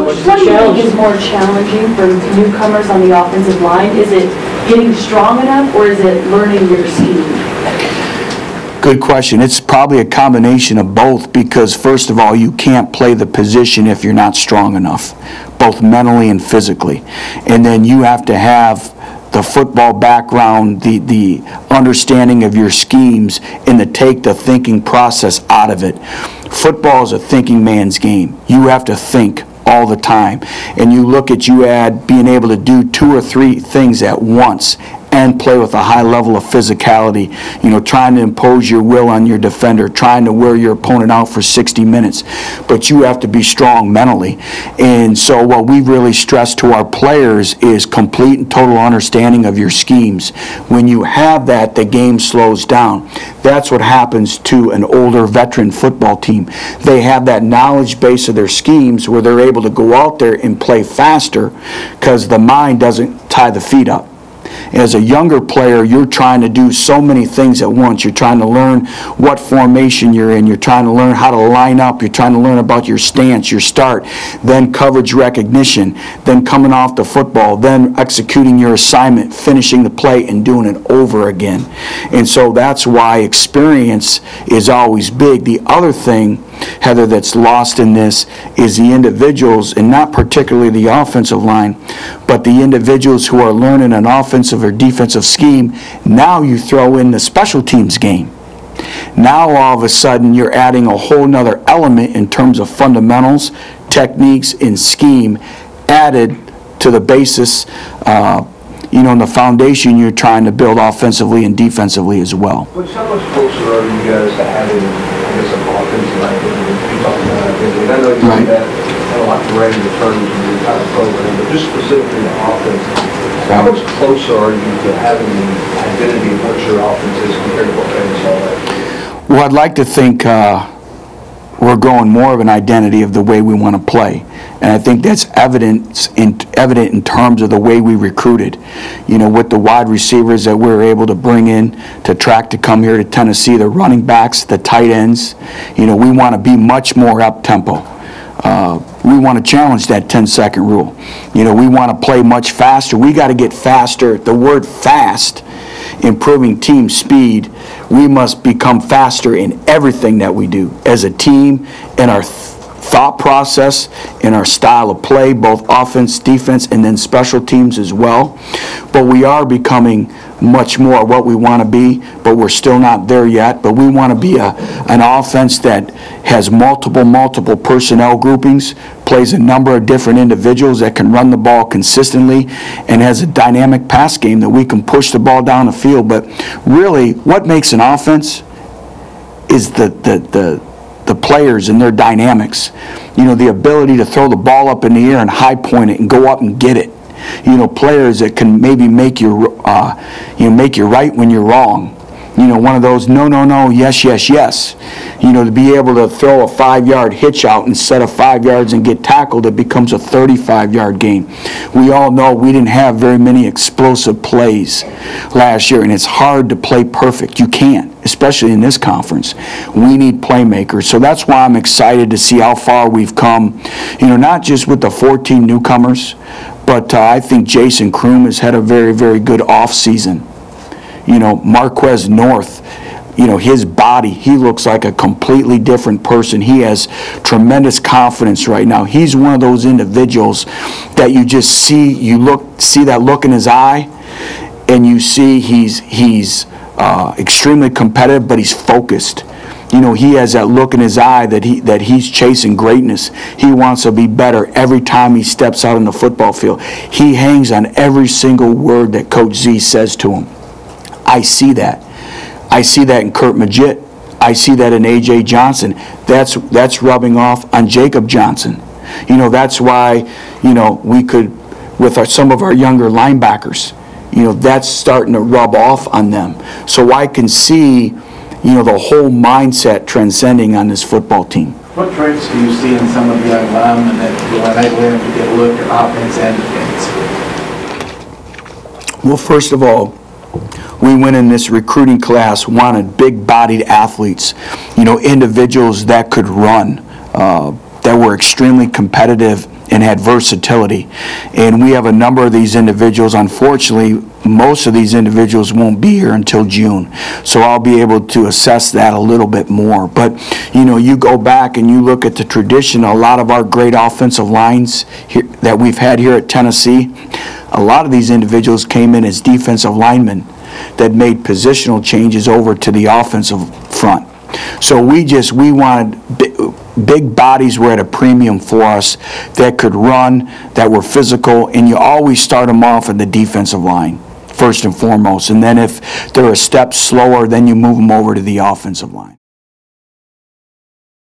What do you think is more challenging for newcomers on the offensive line? Is it getting strong enough, or is it learning your scheme? Good question. It's probably a combination of both, because first of all, you can't play the position if you're not strong enough, both mentally and physically. And then you have to have the football background, the understanding of your schemes, and to take the thinking process out of it. Football is a thinking man's game. You have to think all the time. And you add being able to do 2 or 3 things at once and play with a high level of physicality, trying to impose your will on your defender, trying to wear your opponent out for 60 minutes. But you have to be strong mentally. And so what we really stress to our players is complete and total understanding of your schemes. When you have that, the game slows down. That's what happens to an older veteran football team. They have that knowledge base of their schemes where they're able to go out there and play faster because the mind doesn't tie the feet up. As a younger player, you're trying to do so many things at once. You're trying to learn what formation you're in. You're trying to learn how to line up. You're trying to learn about your stance, your start, then coverage recognition, then coming off the football, then executing your assignment, finishing the play, and doing it over again. And so that's why experience is always big. The other thing, Heather, that's lost in this is the individuals, and not particularly the offensive line, but the individuals who are learning an offensive or defensive scheme. Now you throw in the special teams game. Now all of a sudden you're adding a whole nother element in terms of fundamentals, techniques, and scheme added to the basis, and the foundation you're trying to build offensively and defensively as well. But how much closer are you guys to having, an offensive identity? You talking about identity. I know you right. That a lot of range of terms in your entire program, but just specifically the offense, how much closer are you to having the identity of what your offense is compared to what fans are? Well, I'd like to think we're growing more of an identity of the way we want to play. And I think that's evident in terms of the way we recruited. With the wide receivers that we were able to bring in to come here to Tennessee, the running backs, the tight ends. We want to be much more up-tempo. We want to challenge that 10-second rule. We want to play much faster. We got to get faster. The word fast, improving team speed, we must become faster in everything that we do as a team, in our thought process, in our style of play, both offense, defense, and then special teams as well. But we are becoming much more what we want to be, but we're still not there yet. But we want to be an offense that has multiple personnel groupings, plays a number of different individuals that can run the ball consistently, and has a dynamic pass game that we can push the ball down the field. But really, what makes an offense is the players and their dynamics. The ability to throw the ball up in the air and high point it and go up and get it. Players that can maybe make you right when you're wrong. One of those no, yes. To be able to throw a 5-yard hitch out instead of 5 yards and get tackled, it becomes a 35-yard gain. We all know we didn't have very many explosive plays last year, and it's hard to play perfect. You can't, especially in this conference. We need playmakers. So that's why I'm excited to see how far we've come, not just with the 14 newcomers, but I think Jason Kroom has had a very, very good offseason. Marquez North, his body, he looks like a completely different person. He has tremendous confidence right now. He's one of those individuals that you just see, see that look in his eye, and you see he's extremely competitive, but he's focused. He has that look in his eye that he's chasing greatness. He wants to be better every time he steps out on the football field. He hangs on every single word that Coach Z says to him. I see that. I see that in Kurt Maggitt. I see that in A.J. Johnson. That's rubbing off on Jacob Johnson. That's why, we could, with some of our younger linebackers, that's starting to rub off on them. So I can see, the whole mindset transcending on this football team. What traits do you see in some of the young linemen that will enable them to get a look at offense and defense? Well, first of all, we went in this recruiting class, wanted big-bodied athletes, individuals that could run, that were extremely competitive and had versatility. And we have a number of these individuals. Unfortunately, most of these individuals won't be here until June. So I'll be able to assess that a little bit more. But, you know, you go back and you look at the tradition, a lot of our great offensive lines here, that we've had here at Tennessee, a lot of these individuals came in as defensive linemen that made positional changes over to the offensive front. So we wanted big bodies were at a premium for us that could run, that were physical, and you always start them off in the defensive line, first and foremost. And then if they're a step slower, then you move them over to the offensive line.